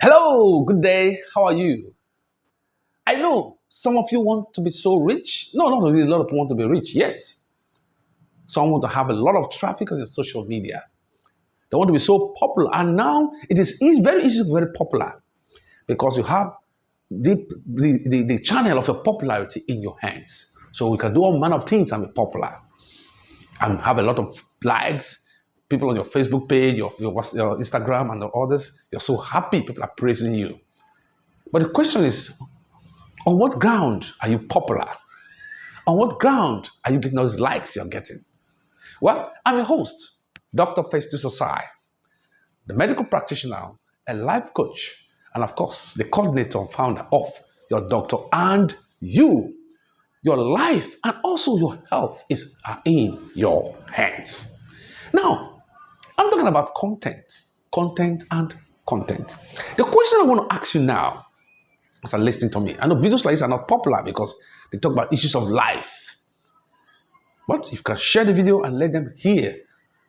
Hello, good day. How are you? I know some of you want to be so rich. No, not really. A lot of people want to be rich. Yes. Some want to have a lot of traffic on your social media. They want to be so popular. And now it is very easy to be very popular because you have the channel of your popularity in your hands. So we can do all manner of things and be popular and have a lot of likes. People on your Facebook page, your Instagram, and the others, you're so happy. People are praising you. But the question is, on what ground are you popular? On what ground are you getting those likes you're getting? Well, I'm a host, Dr. Festus Osai, the medical practitioner, a life coach, and of course, the coordinator and founder of Your Doctor and You. Your life and also your health are in your hands. Now, I'm talking about content and content. The question I want to ask you now as you're listening to me, I know videos like this are not popular because they talk about issues of life. But if you can share the video and let them hear,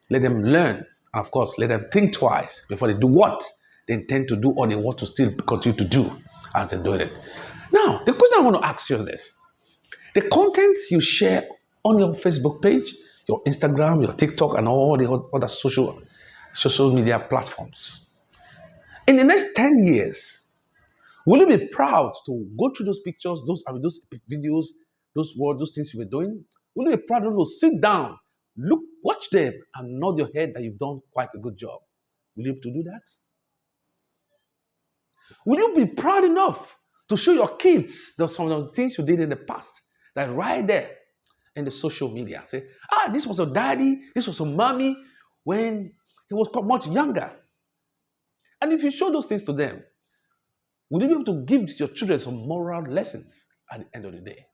let them learn, and of course, let them think twice before they do what they intend to do or they want to still continue to do as they're doing it. Now, the question I want to ask you is this. The content you share on your Facebook page, your Instagram, your TikTok, and all the other social media platforms. In the next 10 years, will you be proud to go through those pictures, those videos, those words, those things you were doing? Will you be proud to sit down, look, watch them, and nod your head that you've done quite a good job? Will you be able to do that? Will you be proud enough to show your kids some of the things you did in the past that right there in the social media? Say, this was your daddy, this was your mommy when he was much younger. And if you show those things to them, will you be able to give your children some moral lessons at the end of the day?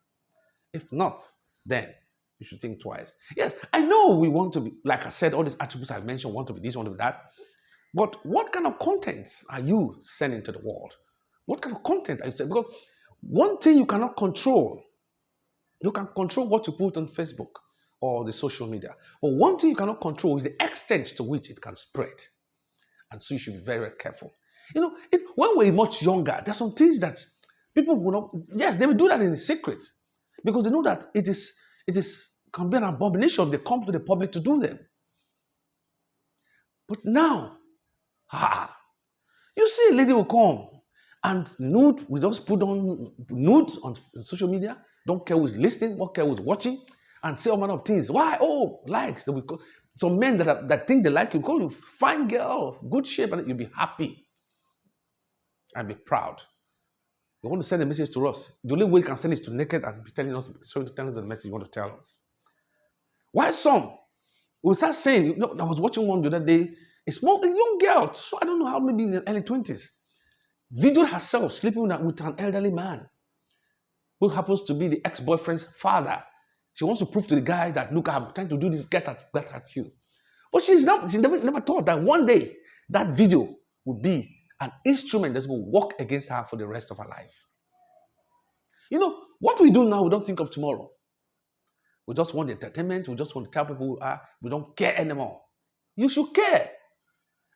If not, then you should think twice. Yes, I know we want to be, like I said, all these attributes I mentioned, want to be this, want to be that. But what kind of content are you sending to the world? What kind of content are you sending? Because one thing you cannot control, you can control what you put on Facebook or the social media. But one thing you cannot control is the extent to which it can spread. And so you should be very, very careful. When we're much younger, there's some things that people will not, yes, they will do that in secret because they know that it is can be an abomination if they come to the public to do them. But now, you see a lady will come and nude, we just put on nude on social media, don't care who's listening, don't care who's watching, and say all manner of things. Why? Oh, likes. They will call, some men that think they like you, call you fine girl, good shape, and you'll be happy and be proud. You want to send a message to us. The only way you can send is to naked and be telling us the message you want to tell us. Why some will start saying, I was watching one the other day, a young girl, so I don't know how, maybe in the early 20s, videoed herself sleeping with an elderly man who happens to be the ex-boyfriend's father. She wants to prove to the guy that, look, I'm trying to do this, get at you. But she never thought that one day that video would be an instrument that will work against her for the rest of her life. What we do now, we don't think of tomorrow. We just want the entertainment. We just want to tell people we don't care anymore. You should care.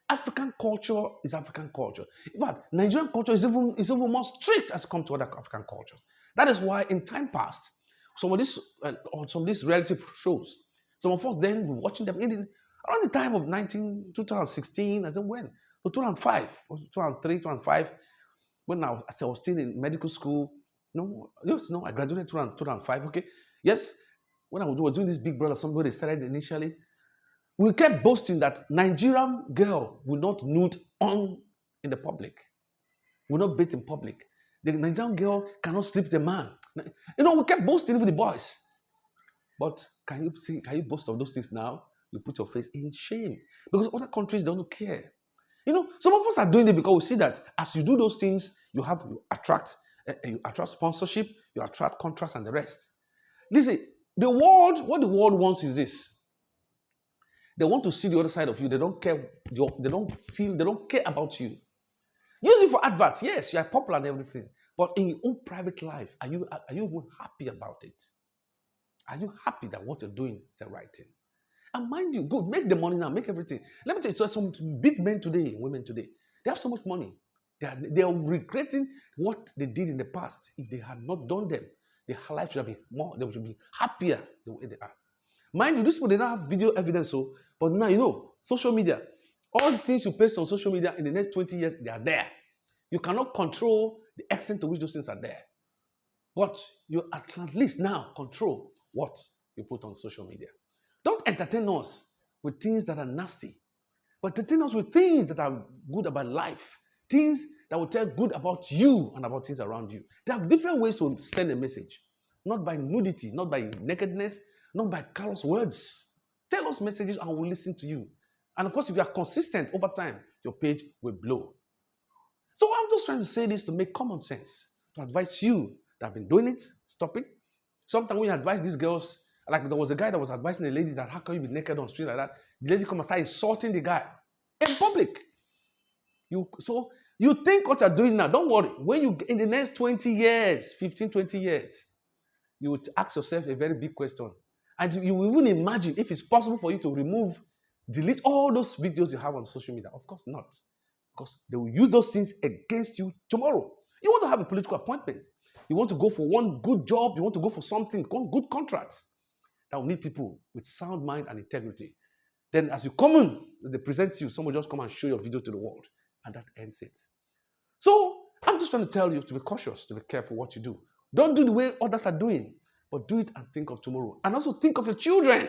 African culture is African culture. In fact, Nigerian culture is even more strict as compared to other African cultures. That is why in time past, some of these reality shows, some of us then were watching them around the time of 2016, I think when, 2005, or 2003, 2005, when I was still in medical school. I graduated in 2005, okay? Yes, when I was doing this Big Brother, somebody started initially. We kept boasting that Nigerian girl will not nude in the public, will not bathe in public. The Nigerian girl cannot sleep with a man. We kept boasting with the boys. But can you boast of those things now? You put your face in shame because other countries don't care. Some of us are doing it because we see that as you do those things, you attract sponsorship, you attract contracts and the rest. Listen, what the world wants is this. They want to see the other side of you. They don't care. They don't care about you. Use it for adverts. Yes, you are popular and everything. But in your own private life, are you even happy about it? Are you happy that what you're doing is the right thing? And mind you, go make the money now, make everything. Let me tell you, so some big men today, women today, they have so much money. They are regretting what they did in the past. If they had not done them, their life should have been more, they should be happier the way they are. Mind you, these people, they don't have video evidence, so, but now, social media, all the things you post on social media in the next 20 years, they are there. You cannot control the extent to which those things are there. But you at least now control what you put on social media. Don't entertain us with things that are nasty, but entertain us with things that are good about life, things that will tell good about you and about things around you. There are different ways to send a message, not by nudity, not by nakedness, not by callous words. Tell us messages and we'll listen to you. And of course, if you are consistent over time, your page will blow. So I'm just trying to say this to make common sense, to advise you that have been doing it, stop it. Sometimes when you advise these girls, like there was a guy that was advising a lady that how can you be naked on the street like that? The lady come and start insulting the guy in public. So you think what you're doing now, don't worry. When you in the next 20 years, 15, 20 years, you would ask yourself a very big question. And you will even imagine if it's possible for you to delete all those videos you have on social media. Of course not. Because they will use those things against you tomorrow. You want to have a political appointment. You want to go for one good job. You want to go for something, good contracts. That will need people with sound mind and integrity. Then as you come in, they present you, someone just come and show your video to the world. And that ends it. So I'm just trying to tell you to be cautious, to be careful what you do. Don't do the way others are doing, but do it and think of tomorrow. And also think of your children.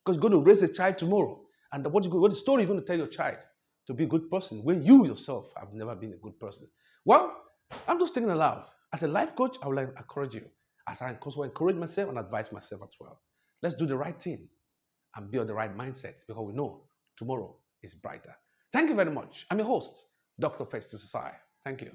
Because you're going to raise a child tomorrow. And what story you're going to tell your child to be a good person when you yourself have never been a good person? Well, I'm just thinking aloud. As a life coach, I would like to encourage you. As I also encourage myself and advise myself as well. Let's do the right thing and be on the right mindset because we know tomorrow is brighter. Thank you very much. I'm your host, Dr. Festus Asai. Thank you.